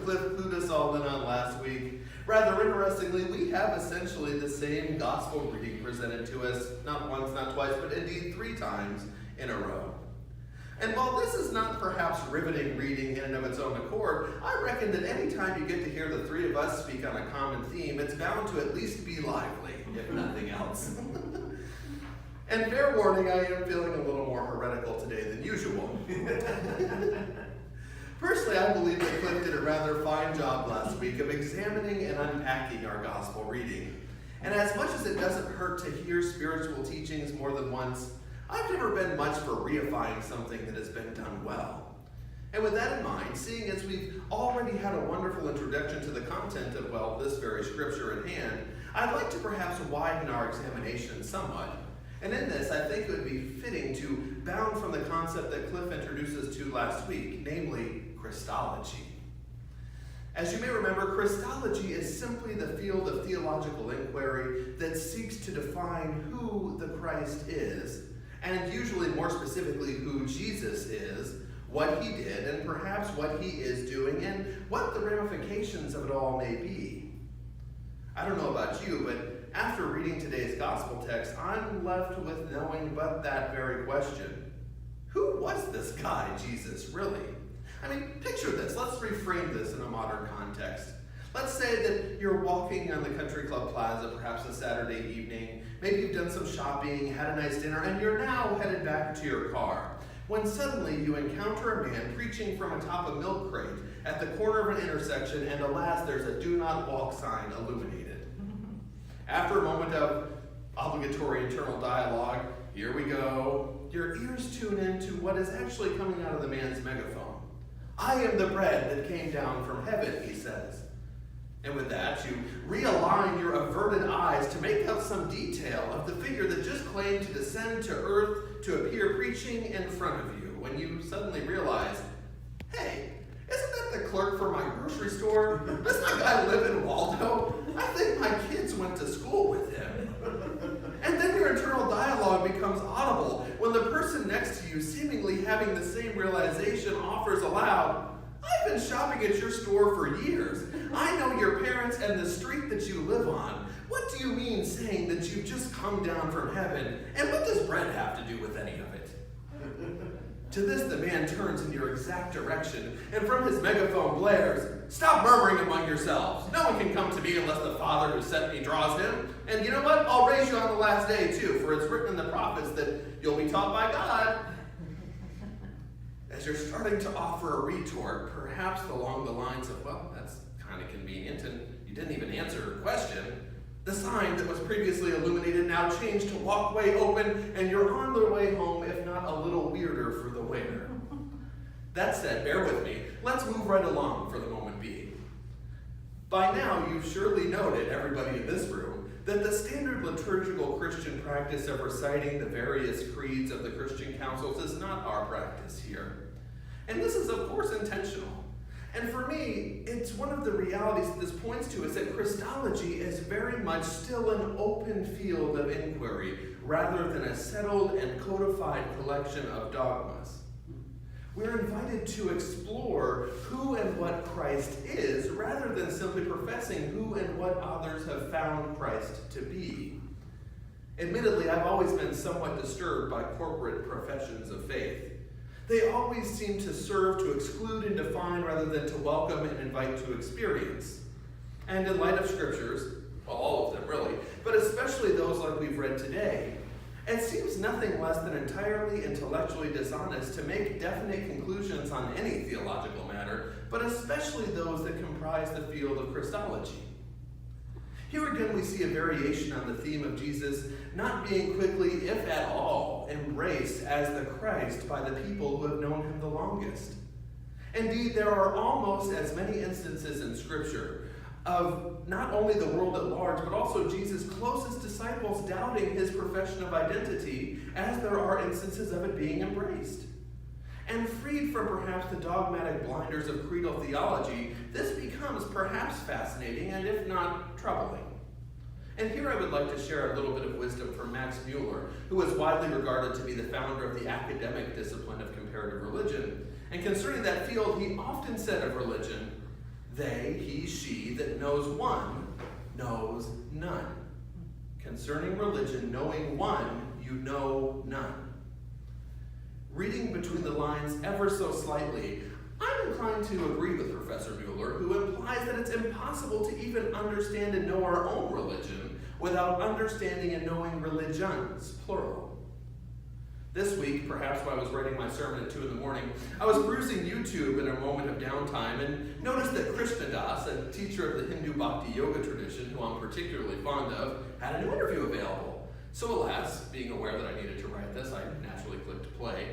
Cliff clued us all in on last week. Rather interestingly, we have essentially the same gospel reading presented to us, not once, not twice, but indeed 3 times in a row. And while this is not perhaps riveting reading in and of its own accord, I reckon that any time you get to hear the 3 of us speak on a common theme, it's bound to at least be lively, if nothing else. And fair warning, I am feeling a little more heretical today than usual. Personally, I believe that Cliff did a rather fine job last week of examining and unpacking our gospel reading. And as much as it doesn't hurt to hear spiritual teachings more than once, I've never been much for reifying something that has been done well. And with that in mind, seeing as we've already had a wonderful introduction to the content of, well, this very scripture at hand, I'd like to perhaps widen our examination somewhat. And in this, I think it would be fitting to bound from the concept that Cliff introduced us to last week, namely Christology. As you may remember, Christology is simply the field of theological inquiry that seeks to define who the Christ is, and usually more specifically who Jesus is, what he did, and perhaps what he is doing, and what the ramifications of it all may be. I don't know about you, but after reading today's gospel text, I'm left with knowing but that very question. Who was this guy, Jesus, really? I mean, picture this. Let's reframe this in a modern context. Let's say that you're walking on the Country Club Plaza, perhaps a Saturday evening. Maybe you've done some shopping, had a nice dinner, and you're now headed back to your car, when suddenly you encounter a man preaching from atop a milk crate at the corner of an intersection, and alas, there's a do not walk sign illuminated. After a moment of obligatory internal dialogue, here we go, your ears tune in to what is actually coming out of the man's megaphone. I am the bread that came down from heaven, he says. And with that, you realign your averted eyes to make out some detail of the figure that just claimed to descend to earth to appear preaching in front of you, when you suddenly realize, hey, isn't that the clerk for my grocery store? Does my guy live in Waldo? I think my kids went to school with him. And then your internal dialogue becomes audible when the person next to you, seemingly having the same realization, offers aloud, I've been shopping at your store for years. I know your parents and the street that you live on. What do you mean saying that you've just come down from heaven? And what does bread have to do with any of it? To this, the man turns in your exact direction, and from his megaphone blares, stop murmuring among yourselves. No one can come to me unless the Father who sent me draws him. And you know what? I'll raise you on the last day too, for it's written in the prophets that you'll be taught by God. As you're starting to offer a retort, perhaps along the lines of, well, that's kind of convenient, and you didn't even answer her question, the sign that was previously illuminated now changed to walkway open, and you're on the way home, if not a little weirder for the waiter. That said, bear with me. Let's move right along for the moment being. By now, you've surely noted, everybody in this room, that the standard liturgical Christian practice of reciting the various creeds of the Christian councils is not our practice here. And this is, of course, intentional. And for me, it's one of the realities that this points to is that Christology is very much still an open field of inquiry rather than a settled and codified collection of dogmas. We're invited to explore who and what Christ is rather than simply professing who and what others have found Christ to be. Admittedly, I've always been somewhat disturbed by corporate professions of faith. They always seem to serve to exclude and define rather than to welcome and invite to experience. And in light of scriptures, well, all of them really, but especially those like we've read today, it seems nothing less than entirely intellectually dishonest to make definite conclusions on any theological matter, but especially those that comprise the field of Christology. Here again we see a variation on the theme of Jesus not being quickly, if at all, embraced as the Christ by the people who have known him the longest. Indeed, there are almost as many instances in Scripture of not only the world at large, but also Jesus' closest disciples doubting his profession of identity, as there are instances of it being embraced. And freed from perhaps the dogmatic blinders of creedal theology, this becomes perhaps fascinating and if not troubling. And here I would like to share a little bit of wisdom from Max Mueller, who is widely regarded to be the founder of the academic discipline of comparative religion. And concerning that field, he often said of religion, They, he, she, that knows one, knows none. Concerning religion, knowing one, you know none. Reading between the lines ever so slightly, I'm inclined to agree with Professor Mueller, who implies that it's impossible to even understand and know our own religion without understanding and knowing religions, plural. This week, perhaps while I was writing my sermon at 2 in the morning, I was perusing YouTube in a moment of downtime and noticed that Christologies, a teacher of the Hindu Bhakti yoga tradition, who I'm particularly fond of, had a new interview available. So alas, being aware that I needed to write this, I naturally clicked play.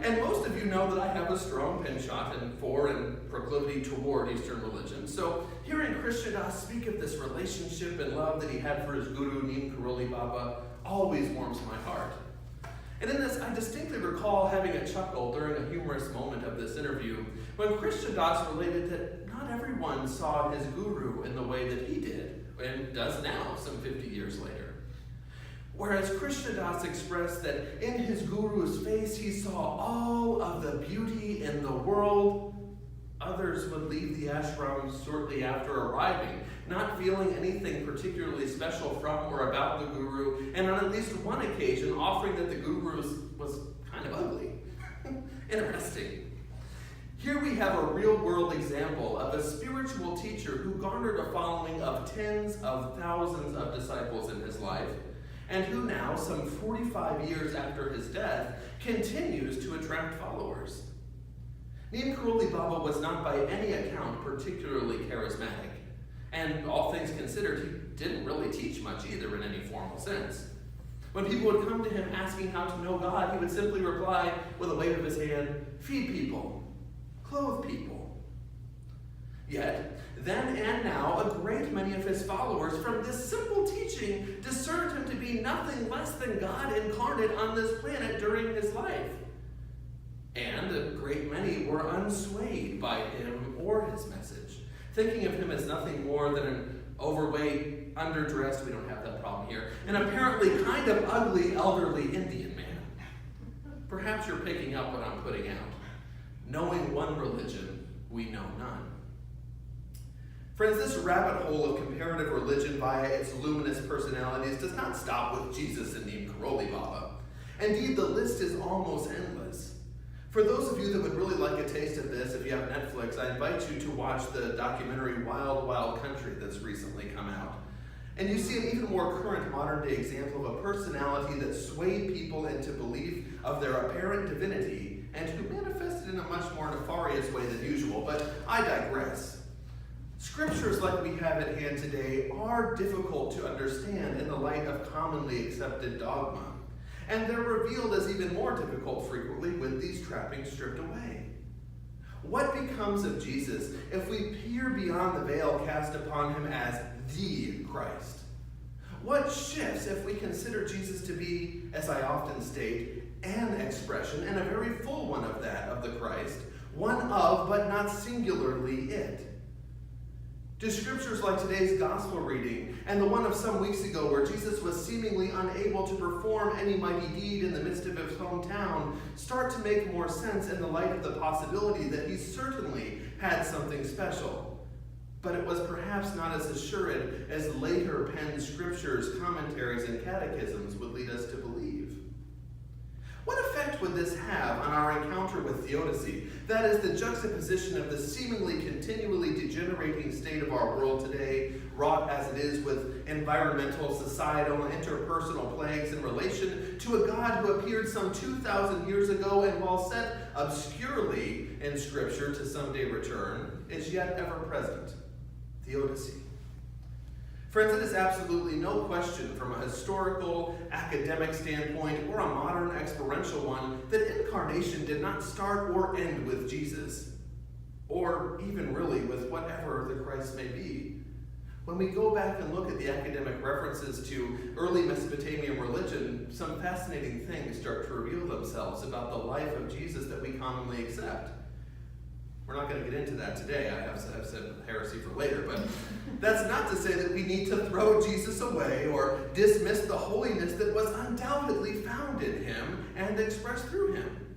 And most of you know that I have a strong penchant for and proclivity toward Eastern religion. So hearing Christologies speak of this relationship and love that he had for his guru, Neem Karoli Baba, always warms my heart. And in this, I distinctly recall having a chuckle during a humorous moment of this interview when Christologies related that not everyone saw his guru in the way that he did, and does now, some 50 years later. Whereas Christologies expressed that in his guru's face he saw all of the beauty in the world, others would leave the ashram shortly after arriving, not feeling anything particularly special from or about the guru, and on at least one occasion offering that the guru was kind of ugly. Interesting. Here we have a real-world example of a spiritual teacher who garnered a following of tens of thousands of disciples in his life, and who now, some 45 years after his death, continues to attract followers. Neem Karoli Baba was not by any account particularly charismatic, and all things considered, he didn't really teach much either in any formal sense. When people would come to him asking how to know God, he would simply reply with a wave of his hand, feed people, clothe people. Yet, then and now, a great many of his followers from this simple teaching discerned him to be nothing less than God incarnate on this planet during his life. And a great many were unswayed by him or his message, thinking of him as nothing more than an overweight, underdressed, we don't have that problem here, an apparently kind of ugly, elderly Indian man. Perhaps you're picking up what I'm putting out. Knowing one religion, we know none. Friends, this rabbit hole of comparative religion via its luminous personalities does not stop with Jesus and Neem Karoli Baba. Indeed, the list is almost endless. For those of you that would really like a taste of this, if you have Netflix, I invite you to watch the documentary Wild Wild Country that's recently come out. And you see an even more current modern-day example of a personality that swayed people into belief of their apparent divinity and who manifested in a much more nefarious way than usual, but I digress. Scriptures like we have at hand today are difficult to understand in the light of commonly accepted dogma. And they're revealed as even more difficult frequently with these trappings stripped away. What becomes of Jesus if we peer beyond the veil cast upon him as the Christ? What shifts if we consider Jesus to be, as I often state, an expression, and a very full one of that, of the Christ, one of, but not singularly it? Do scriptures like today's gospel reading and the one of some weeks ago where Jesus was seemingly unable to perform any mighty deed in the midst of his hometown start to make more sense in the light of the possibility that he certainly had something special, but it was perhaps not as assured as later penned scriptures, commentaries, and catechisms would lead us to believe? What effect would this have on our encounter with theodicy? That is, the juxtaposition of the seemingly continually degenerating state of our world today, wrought as it is with environmental, societal, and interpersonal plagues in relation to a God who appeared some 2,000 years ago and, while set obscurely in Scripture to someday return, is yet ever present. Theodicy. Friends, it is absolutely no question from a historical, academic standpoint, or a modern experiential one, that incarnation did not start or end with Jesus, or even really with whatever the Christ may be. When we go back and look at the academic references to early Mesopotamian religion, some fascinating things start to reveal themselves about the life of Jesus that we commonly accept. We're not going to get into that today. I've said heresy for later, but that's not to say that we need to throw Jesus away or dismiss the holiness that was undoubtedly found in him and expressed through him.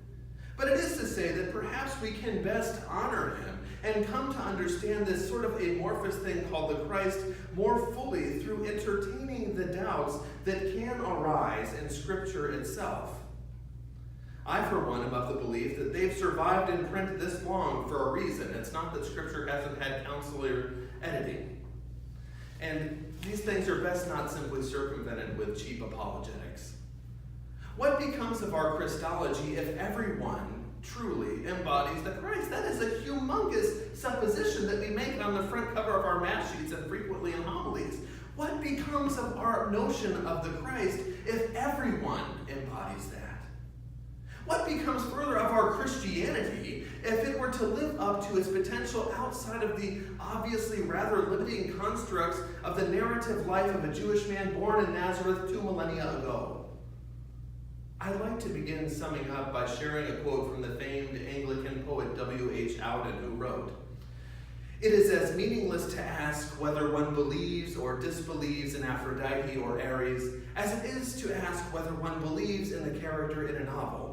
But it is to say that perhaps we can best honor him and come to understand this sort of amorphous thing called the Christ more fully through entertaining the doubts that can arise in Scripture itself. I, for one, am of the belief that they've survived in print this long for a reason. It's not that Scripture hasn't had counselor editing. And these things are best not simply circumvented with cheap apologetics. What becomes of our Christology if everyone truly embodies the Christ? That is a humongous supposition that we make on the front cover of our mass sheets and frequently in homilies. What becomes of our notion of the Christ if everyone embodies that? What becomes further of our Christianity if it were to live up to its potential outside of the obviously rather limiting constructs of the narrative life of a Jewish man born in Nazareth 2 millennia ago? I'd like to begin summing up by sharing a quote from the famed Anglican poet W.H. Auden, who wrote, "It is as meaningless to ask whether one believes or disbelieves in Aphrodite or Ares as it is to ask whether one believes in the character in a novel.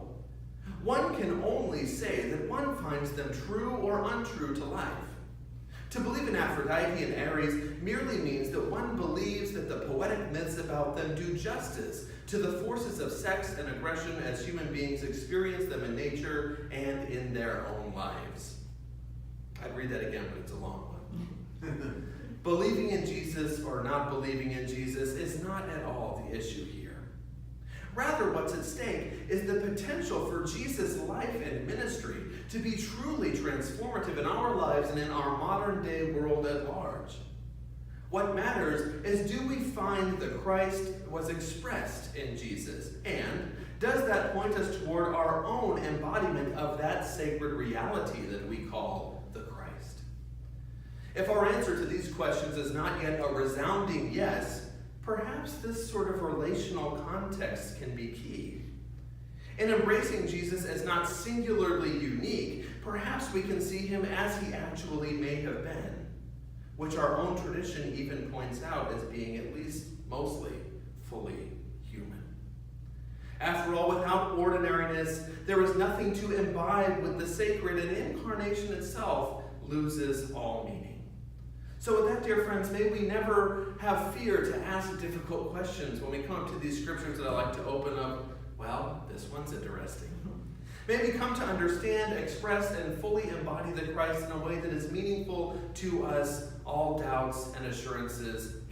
One can only say that one finds them true or untrue to life. To believe in Aphrodite and Ares merely means that one believes that the poetic myths about them do justice to the forces of sex and aggression as human beings experience them in nature and in their own lives." I'd read that again, but it's a long one. Believing in Jesus or not believing in Jesus is not at all the issue here. Rather, what's at stake is the potential for Jesus' life and ministry to be truly transformative in our lives and in our modern-day world at large. What matters is, do we find that Christ was expressed in Jesus? And does that point us toward our own embodiment of that sacred reality that we call the Christ? If our answer to these questions is not yet a resounding yes, perhaps this sort of relational context can be key. In embracing Jesus as not singularly unique, perhaps we can see him as he actually may have been, which our own tradition even points out as being at least mostly fully human. After all, without ordinariness, there is nothing to imbibe with the sacred, and incarnation itself loses all meaning. So with that, dear friends, may we never have fear to ask difficult questions when we come to these scriptures that I like to open up. Well, this one's interesting. May we come to understand, express, and fully embody the Christ in a way that is meaningful to us, all doubts and assurances